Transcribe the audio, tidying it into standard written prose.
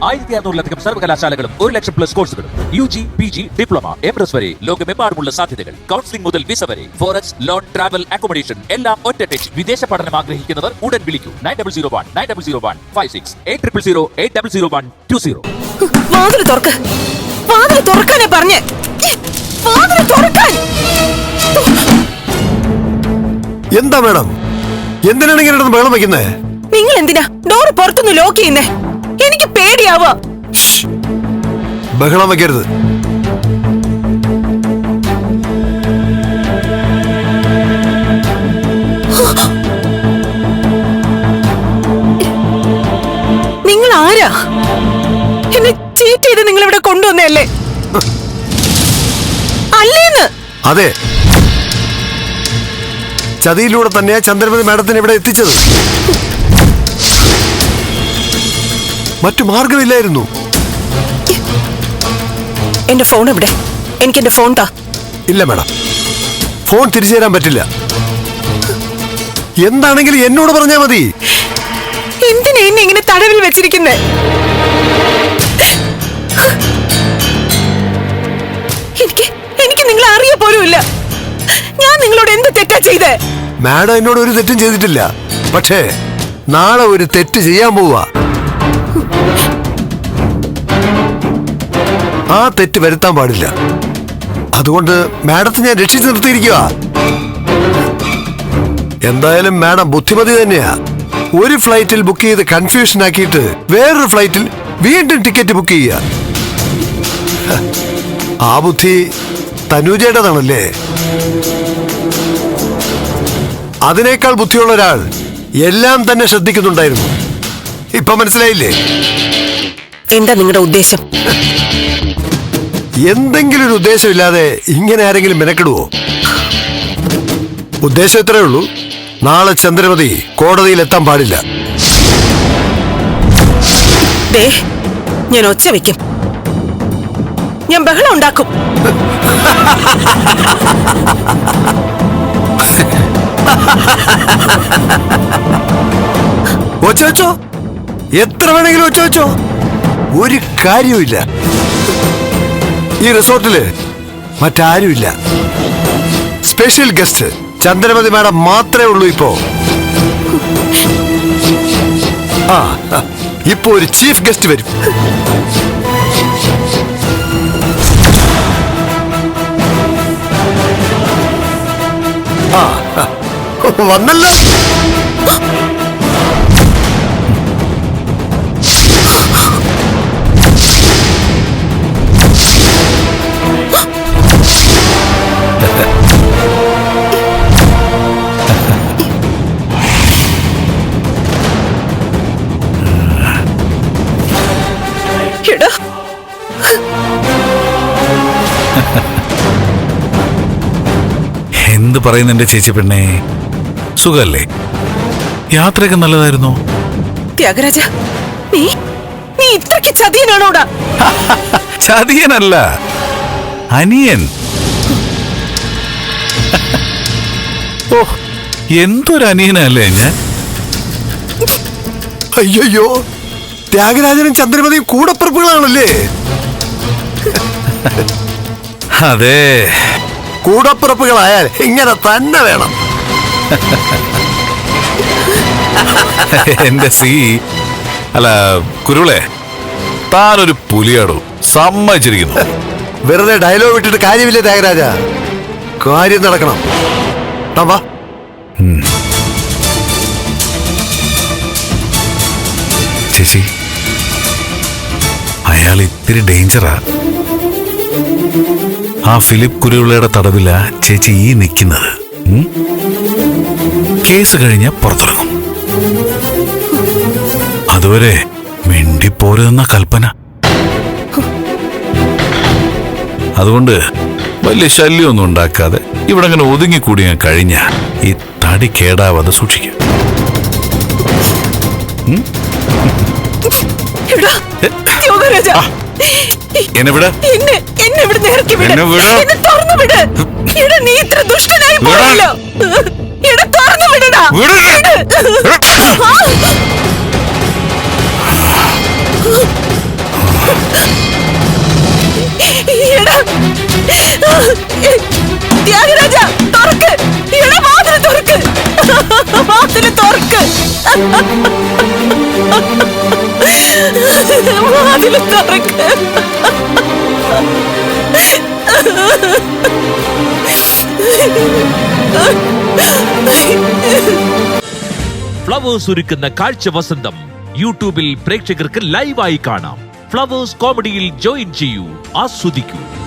1600-ലധികം സർവകലാശാലകളും 1,00,000+ കോഴ്സുകളും UG, PG, diploma, MS വരെ ലോകമെമ്പാടുമുള്ള സാധ്യതകൾ. കൗൺസിലിംഗ് മുതൽ വിസ വരെ. ഫോറക്സ്, ലോൺ, ട്രാവൽ, അക്കോമഡേഷൻ എല്ലാം ഒറ്റ ടച്ച്. വിദേശ പഠനം ആഗ്രഹിക്കുന്നവർ ഉടൻ വിളിക്കൂ 9001-9001-56 8008000120. വാതിൽ തുറക്ക്. വാതിൽ തുറക്കാനേ പറഞ്ഞേ. വാതിൽ തുറക്കാൻ. എന്താ മേഡം, എന്തിനാണ് ഇങ്ങനെ ബഹളം വയ്ക്കുന്നേ? നിങ്ങൾ എന്തിനാ ഡോർ പുറത്തുനിന്ന് ലോക്ക് ചെയ്യുന്നേ? എനിക്ക് പേടിയാവാ. ബഹളം വയ്ക്കരുത്. നിങ്ങൾ ആരാ? എന്നെ ചീറ്റ് ചെയ്ത് നിങ്ങൾ ഇവിടെ കൊണ്ടുവന്നല്ലേ? അല്ലേന്ന്? അതെ, ചതിയിലൂടെ തന്നെയാ ചന്ദ്രമതി മാഡത്തിന് ഇവിടെ എത്തിച്ചത്. മറ്റു മാർഗമില്ലായിരുന്നു. എന്റെ ഫോൺ എവിടെ? എനിക്ക് എന്റെ ഫോൺ താ. ഇല്ല മേഡം, ഫോൺ തിരിച്ചു തരാൻ പറ്റില്ല. എന്താണെങ്കിലും എന്നോട് പറഞ്ഞാ മതി. എന്തിനാ എന്നെ ഇങ്ങനെ തടവിൽ വെച്ചിരിക്കുന്നേ? എനിക്ക് നിങ്ങളെ അറിയ പോലുമില്ല. ഞാൻ നിങ്ങളോട് എന്ത് തെറ്റാ ചെയ്തേ? മാഡം എന്നോട് ഒരു തെറ്റും ചെയ്തിട്ടില്ല. പക്ഷേ നാളെ ഒരു തെറ്റ് ചെയ്യാൻ പോവാ. ആ തെറ്റ് വരുത്താൻ പാടില്ല. അതുകൊണ്ട് മാഡത്തെ ഞാൻ രക്ഷിച്ചു നിർത്തിയിരിക്കുക. എന്തായാലും മാഡം ബുദ്ധിമതി തന്നെയാ. ഒരു ഫ്ലൈറ്റിൽ ബുക്ക് ചെയ്ത് കൺഫ്യൂഷൻ ആക്കിയിട്ട് വേറൊരു ഫ്ലൈറ്റിൽ വീണ്ടും ടിക്കറ്റ് ബുക്ക് ചെയ്യുക. ആ ബുദ്ധി തനുജയുടേതാണല്ലേ? അതിനേക്കാൾ ബുദ്ധിയുള്ള ഒരാൾ എല്ലാം തന്നെ ശ്രദ്ധിക്കുന്നുണ്ടായിരുന്നു. ഇപ്പൊ മനസ്സിലായില്ലേ? എന്താ നിങ്ങളുടെ ഉദ്ദേശം? എന്തെങ്കിലും ഒരു ഉദ്ദേശമില്ലാതെ ഇങ്ങനെ ആരെങ്കിലും മെനക്കെടുവോ? ഉദ്ദേശം ഇത്രേ ഉള്ളൂ, നാളെ ചന്ദ്രമതി കോടതിയിൽ എത്താൻ പാടില്ല. ഞാൻ ഒച്ച വെക്കും. ഞാൻ ബഹളം ഉണ്ടാക്കും. ഒച്ച വെച്ചോ, എത്ര വേണമെങ്കിലും ഒച്ച വെച്ചോ. ഒരു കാര്യവുമില്ല. ഈ റിസോർട്ടില് മറ്റാരുമില്ല. സ്പെഷ്യൽ ഗസ്റ്റ് ചന്ദ്രമതി മാഡം മാത്രമേ ഉള്ളൂ ഇപ്പോ. ഇപ്പോ ഒരു ചീഫ് ഗസ്റ്റ് വരും. വന്നല്ലോ. എന്ത് പറയുന്നു എന്റെ ചേച്ചി പെണ്ണേ? സുഖല്ലേ? യാത്രയൊക്കെ നല്ലതായിരുന്നു. ത്യാഗരാജ, നീ ഇത്രയ്ക്ക് ചതിയനാണോടാ? ചതിയനല്ല, അനിയൻ. ഓ, എന്തൊരു അനിയനല്ലേ ഞാൻ. അയ്യോ, ത്യാഗരാജനും ചന്ദ്രമതിയും കൂടപ്പിറപ്പുകളാണല്ലേ? അതെ, കൂടപ്പിറപ്പുകളായാൽ ഇങ്ങനെ തന്നെ വേണം. എന്റെ അല്ല കുരുളെ, താനൊരു പുലിയാടോ, സമ്മതിച്ചിരിക്കുന്നു. വെറുതെ ഡയലോഗ് വിട്ടിട്ട് കാര്യമില്ല ത്യാഗരാജ, കാര്യം നടക്കണം. വാ. ചേച്ചി, അയാൾ ഇത്തിരി ഡേഞ്ചറാ. ആ ഫിലിപ്പ് കുരുവിളയുടെ തടവില ചേച്ചി ഈ നിൽക്കുന്നത്. കേസ് കഴിഞ്ഞ പുറത്തിറങ്ങും. അതുവരെ മിണ്ടിപ്പോരുന്ന കൽപ്പന. അതുകൊണ്ട് വലിയ ശല്യമൊന്നും ഉണ്ടാക്കാതെ ഇവിടെ അങ്ങനെ ഒതുങ്ങിക്കൂടി ഞാൻ കഴിഞ്ഞ ഈ തടി കേടാവാതെ സൂക്ഷിക്കും. എന്നെ വിട, എന്നെ വിട്, നേർക്ക് വിട്, എന്നെ തുറന്നു വിട്. എടാ, നീ ഇത്ര ദുഷ്ടനായി പോയല്ലോ. എടാ, തുറന്നു വിടടാ. എടാ, ത്യാഗരാജ, തുറക്ക്. എടാ, വാതില് തുറക്ക്. വാതില് തുറക്ക്. വാതില് തുറക്ക്. ഫ്ലവേഴ്സ് ഒരുക്കുന്ന കാഴ്ച വസന്തം യൂട്യൂബിൽ പ്രേക്ഷകർക്ക് ലൈവായി കാണാം. ഫ്ലവേഴ്സ് കോമഡിയിൽ ജോയിൻ ചെയ്യൂ, ആസ്വദിക്കൂ.